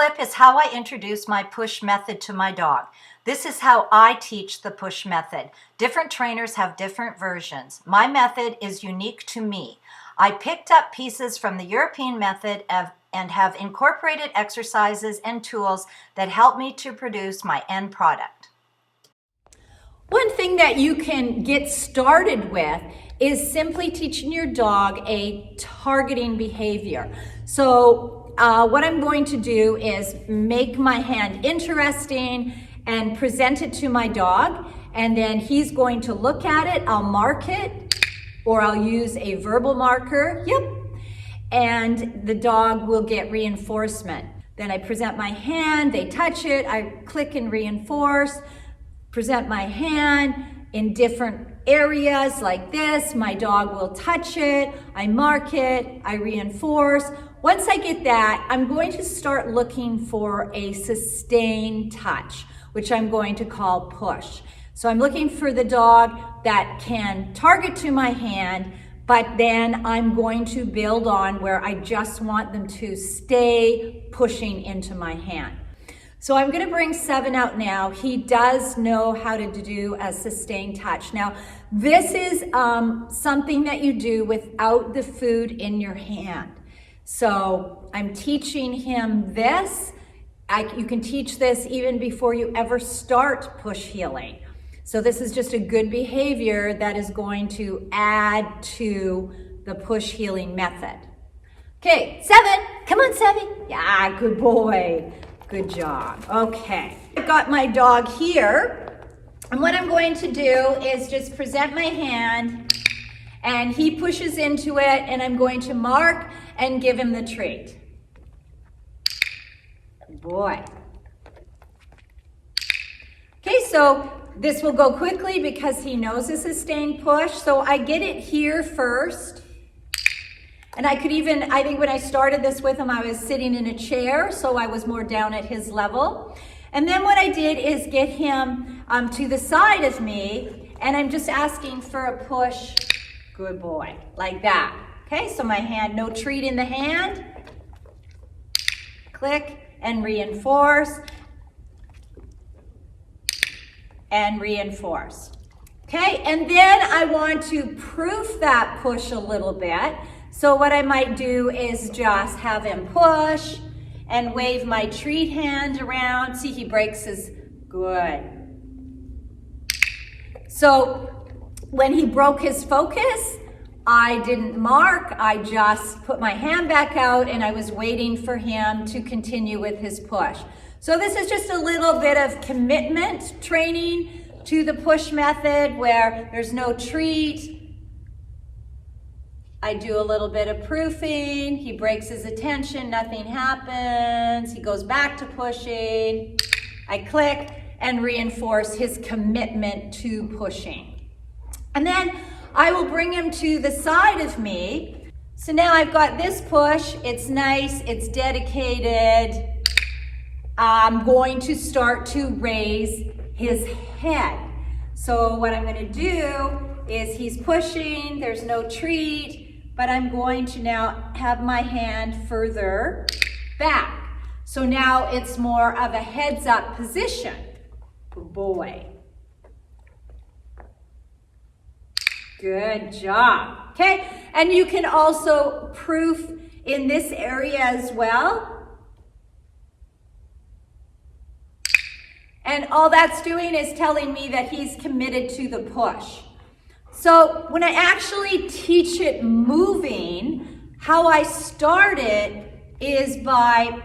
clip is how I introduce my push method to my dog. This is how I teach the push method. Different trainers have different versions. My method is unique to me. I picked up pieces from the European method and have incorporated exercises and tools that help me to produce my end product. One thing that you can get started with is simply teaching your dog a targeting behavior. So what I'm going to do is make my hand interesting and present it to my dog, and then he's going to look at it. I'll mark it, or I'll use a verbal marker, yep, and the dog will get reinforcement. Then I present my hand, they touch it, I click and reinforce, present my hand in different areas like this. My dog will touch it, I mark it, I reinforce. Once I get that, I'm going to start looking for a sustained touch, which I'm going to call push. So I'm looking for the dog that can target to my hand, but then I'm going to build on where I just want them to stay pushing into my hand. So I'm going to bring 7 out now. He does know how to do a sustained touch. Now, this is something that you do without the food in your hand. So I'm teaching him this. You can teach this even before you ever start push heeling. So this is just a good behavior that is going to add to the push heeling method. Okay, 7, come on 7. Yeah, good boy. Good job. Okay, I've got my dog here, and what I'm going to do is just present my hand, and he pushes into it, and I'm going to mark and give him the treat. Good boy. Okay, so this will go quickly because he knows a sustained push, so I get it here first. And I could even, I think when I started this with him, I was sitting in a chair, so I was more down at his level. And then what I did is get him to the side of me, and I'm just asking for a push. Good boy, like that. Okay, so my hand, no treat in the hand. Click and reinforce. And reinforce. Okay, and then I want to proof that push a little bit. So what I might do is just have him push and wave my treat hand around. See, he breaks his, good. So when he broke his focus, I didn't mark, I just put my hand back out and I was waiting for him to continue with his push. So this is just a little bit of commitment training to the push method where there's no treat. I do a little bit of proofing, he breaks his attention, nothing happens, he goes back to pushing, I click and reinforce his commitment to pushing. And then I will bring him to the side of me. So now I've got this push, it's nice, it's dedicated. I'm going to start to raise his head. So what I'm going to do is he's pushing, there's no treat, but I'm going to now have my hand further back. So now it's more of a heads up position. Good boy. Good job. Okay, and you can also proof in this area as well. And all that's doing is telling me that he's committed to the push. So when I actually teach it moving, how I start it is by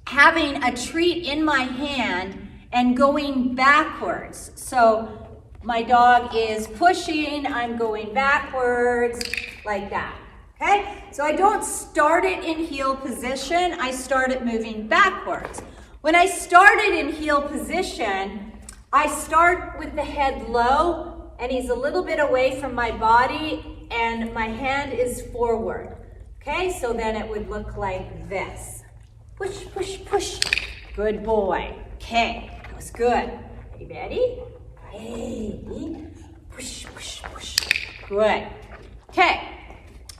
having a treat in my hand and going backwards. So my dog is pushing, I'm going backwards like that. Okay? So I don't start it in heel position, I start it moving backwards. When I started in heel position, I start with the head low and he's a little bit away from my body and my hand is forward. Okay, so then it would look like this. Push, push, push. Good boy. Okay, that was good. Are you ready? Hey. Push, push, push. Good. Okay,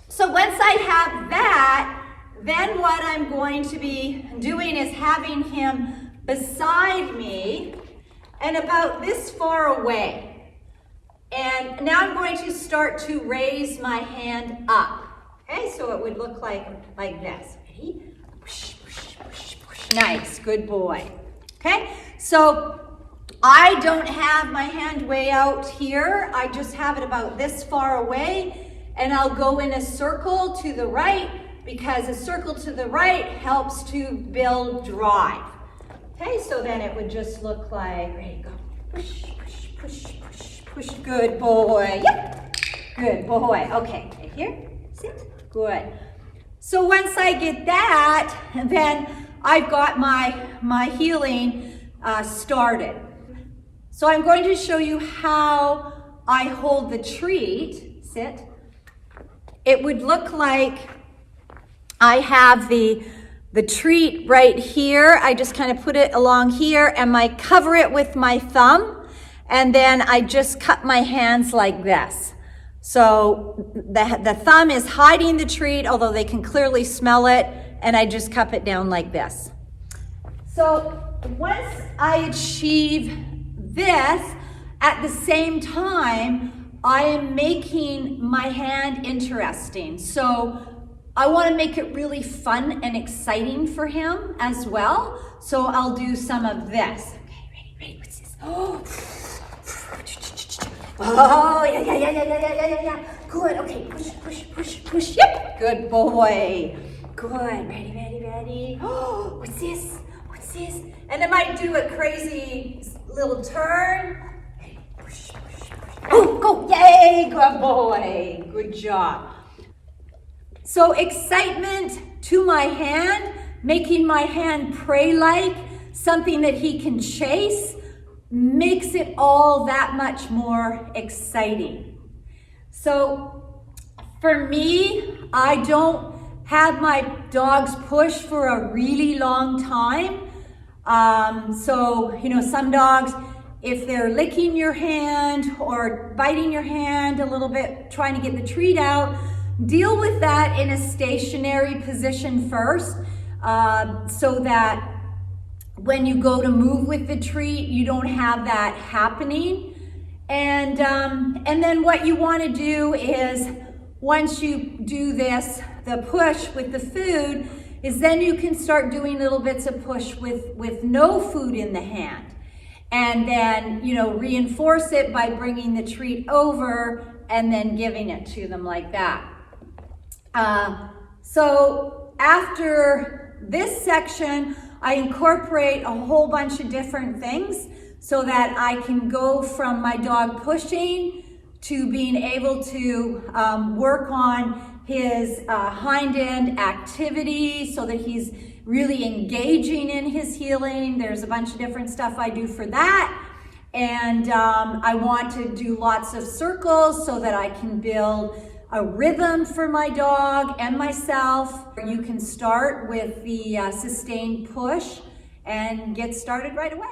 so once I have that, then what I'm going to be doing is having him beside me and about this far away. And now I'm going to start to raise my hand up. Okay, so it would look like this. Ready? Push, push, push, push. Nice, good boy. Okay, so I don't have my hand way out here. I just have it about this far away, and I'll go in a circle to the right because a circle to the right helps to build drive. Okay, so then it would just look like, ready, go. Push, push, push, push, push. Good boy. Yep. Good boy. Okay, right here. Sit. Good. So once I get that, then I've got my healing started. So I'm going to show you how I hold the treat. Sit. It would look like I have the treat right here. I just kind of put it along here and I cover it with my thumb, and then I just cup my hands like this. So the thumb is hiding the treat, although they can clearly smell it, and I just cup it down like this. So once I achieve this, at the same time, I am making my hand interesting. So I want to make it really fun and exciting for him as well. So I'll do some of this. Okay, ready, what's this? Oh, yeah. Good, okay, push. Yep, good boy. Good, ready. Oh, what's this? And I might do a crazy little turn. Ready, push. Oh, go, yay, good boy. Good job. So excitement to my hand, making my hand prey-like, something that he can chase, makes it all that much more exciting. So for me, I don't have my dogs push for a really long time. So, some dogs, if they're licking your hand or biting your hand a little bit, trying to get the treat out, deal with that in a stationary position first, so that when you go to move with the treat, you don't have that happening. And then what you want to do is, once you do this, the push with the food, is then you can start doing little bits of push with no food in the hand. And then, reinforce it by bringing the treat over and then giving it to them like that. So after this section, I incorporate a whole bunch of different things so that I can go from my dog pushing to being able to work on his hind end activity so that he's really engaging in his healing. There's a bunch of different stuff I do for that. And I want to do lots of circles so that I can build a rhythm for my dog and myself. You can start with the sustained push and get started right away.